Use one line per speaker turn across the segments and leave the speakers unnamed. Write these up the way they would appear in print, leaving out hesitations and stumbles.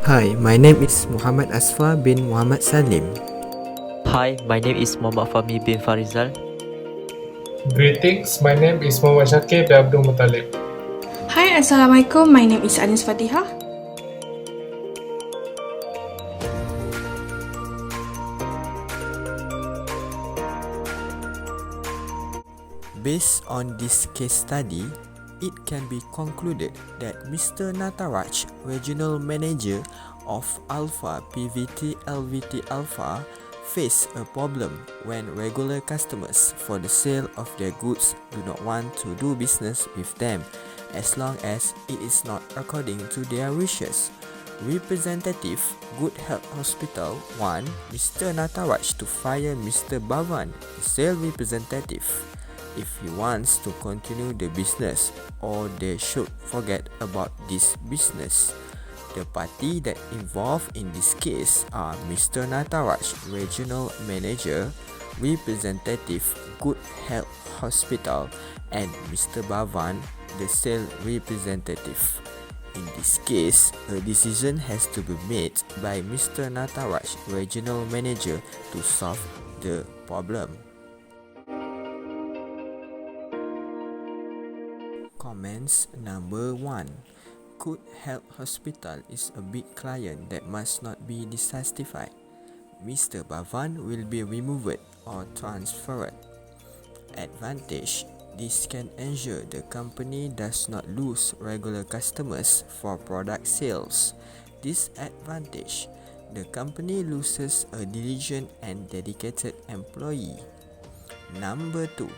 Hi, my name is Muhammad Azfar bin Muhammad Salim.
Hi, my name is Mohd Fahmi bin Farizal.
Greetings, my name is Mohd Syakir bin Abdul Mutalib.
Hi, Assalamualaikum. My name is Fatihah.
Based on this case study, it can be concluded that Mr. Nataraj, Regional Manager of Alpha PVT LVT Alpha, faced a problem when regular customers for the sale of their goods do not want to do business with them as long as it is not according to their wishes. Representative Good Health Hospital want Mr. Nataraj to fire Mr. Bhavan, the sales representative, if he wants to continue the business, or they should forget about this business. The party that involved in this case are Mr. Nataraj, Regional Manager, Representative Good Health Hospital, and Mr. Bhavan, the sales representative. In this case, a decision has to be made by Mr. Nataraj, Regional Manager, to solve the problem. Comments number 1. Good Health Hospital is a big client that must not be dissatisfied. Mr. Bhavan will be removed or transferred. Advantage: this can ensure the company does not lose regular customers for product sales. Disadvantage: the company loses a diligent and dedicated employee. Number 2.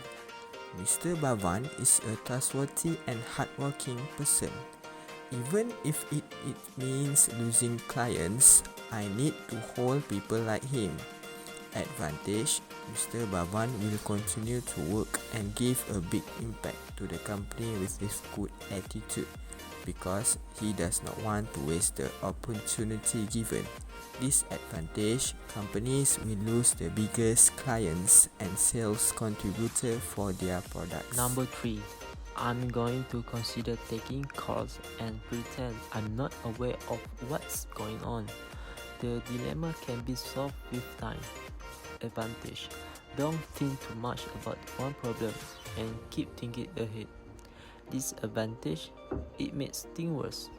Mr. Bhavan is a trustworthy and hardworking person. Even if it means losing clients, I need to hold people like him. Advantage: Mr. Bhavan will continue to work and give a big impact to the company with his good attitude, because he does not want to waste the opportunity given. Disadvantage: companies will lose the biggest clients and sales contributor for their products.
Number 3. I'm going to consider taking calls and pretend I'm not aware of what's going on. The dilemma can be solved with time. Advantage: don't think too much about one problem and keep thinking ahead. Disadvantage: it makes things worse.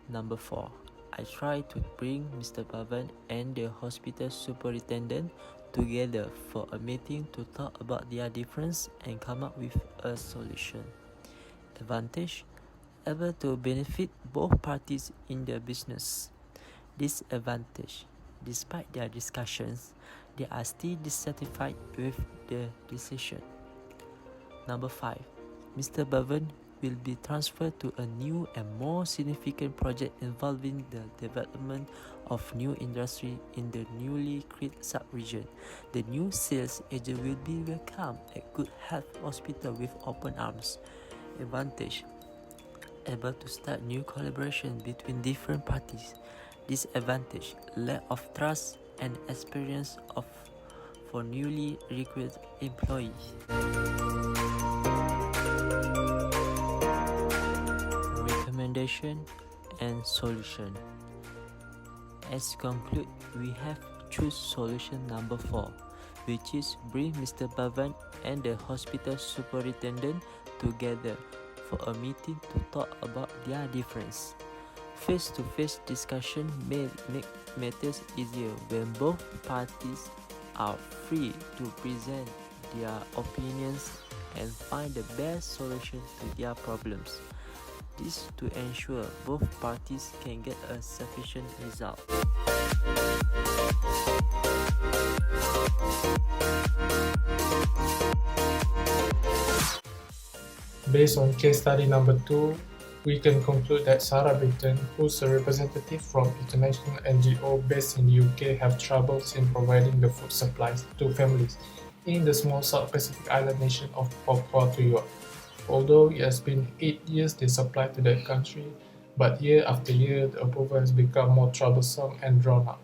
Number 4. I try to bring Mr. Bhavan and the hospital superintendent together for a meeting to talk about their difference and come up with a solution. Advantage: able to benefit both parties in their business. Disadvantage: despite their discussions, they are still dissatisfied with the decision. Number 5. Mr. Bhavan will be transferred to a new and more significant project involving the development of new industry in the newly created sub-region. The new sales agent will be welcomed at Good Health Hospital with open arms. Advantage: able to start new collaboration between different parties. Disadvantage: lack of trust and experience for newly recruited employees. Recommendation and solution. As conclude, we have choose solution number 4, which is bring Mr. Bhavan and the hospital superintendent together for a meeting to talk about their difference. Face-to-face discussion may make matters easier when both parties are free to present their opinions and find the best solution to their problems. This to ensure both parties can get a sufficient result.
Based on case study number 2, we can conclude that Sarah Britton, who's a representative from international NGO based in the UK, have troubles in providing the food supplies to families in the small South Pacific island nation of Papua New Guinea. Although it has been 8 years they supply to that country, but year after year the approval has become more troublesome and drawn out.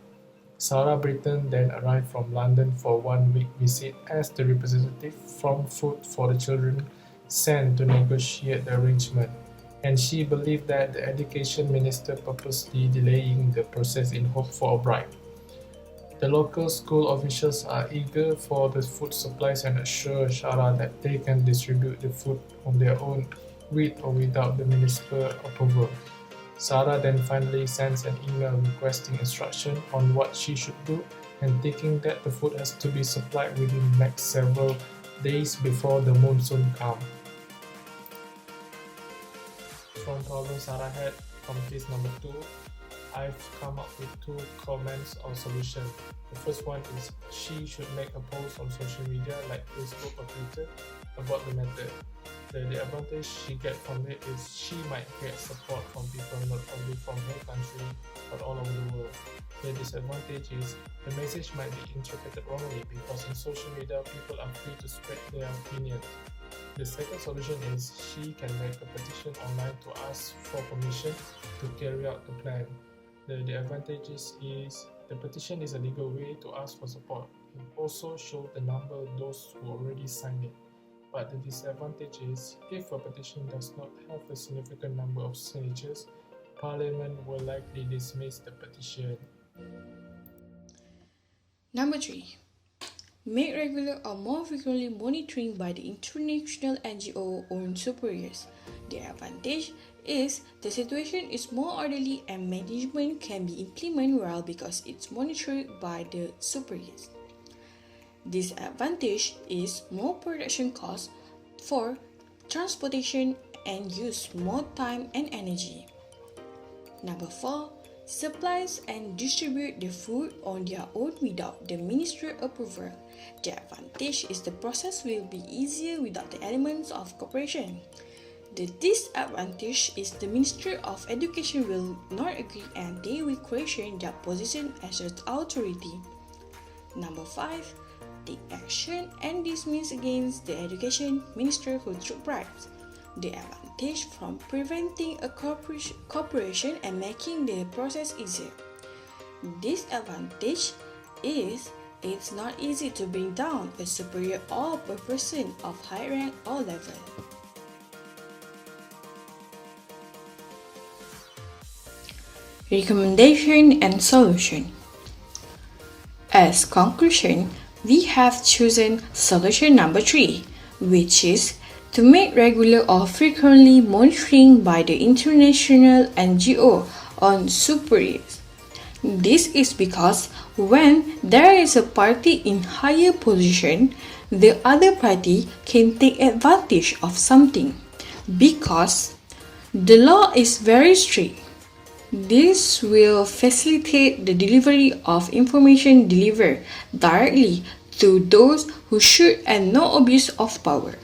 Sarah Britton then arrived from London for a 1-week visit as the representative from Food for the Children sent to negotiate the arrangement. and she believed that the education minister purposely delaying the process in hope for a bribe. The local school officials are eager for the food supplies and assure Shara that they can distribute the food on their own with or without the minister's approval. Sarah then finally sends an email requesting instruction on what she should do and thinking that the food has to be supplied within the next several days before the monsoon comes. From problem Sarah had from case number 2, I've come up with 2 comments or solutions. The first one is she should make a post on social media like Facebook or Twitter about the matter. The advantage she gets from it is she might get support from people not only from her country but all over the world. The disadvantage is the message might be interpreted wrongly because in social media people are free to spread their opinions. The second solution is she can make a petition online to ask for permission to carry out the plan. The advantages is the petition is a legal way to ask for support. It also shows the number of those who already signed it. But the disadvantage is, if a petition does not have a significant number of signatures, Parliament will likely dismiss the petition.
Number 3. Make regular or more frequently monitoring by the international NGO or superiors. The advantage is the situation is more orderly and management can be implemented well because it's monitored by the superiors. Disadvantage is more production costs for transportation and use more time and energy. Number 4. Supplies and distribute the food on their own without the ministry approval. The advantage is the process will be easier without the elements of cooperation. The disadvantage is the Ministry of Education will not agree and they will question their position as an authority. Number 5. Take action and dismiss against the education minister who took bribes. The advantage from preventing a cooperation and making the process easier. Disadvantage is it's not easy to bring down a superior or a person of high rank or level. Recommendation and solution. As conclusion, we have chosen solution number 3, which is to make regular or frequently monitoring by the international NGO on superiors. This is because when there is a party in higher position, the other party can take advantage of something because the law is very strict. This will facilitate the delivery of information delivered directly to those who should and no abuse of power.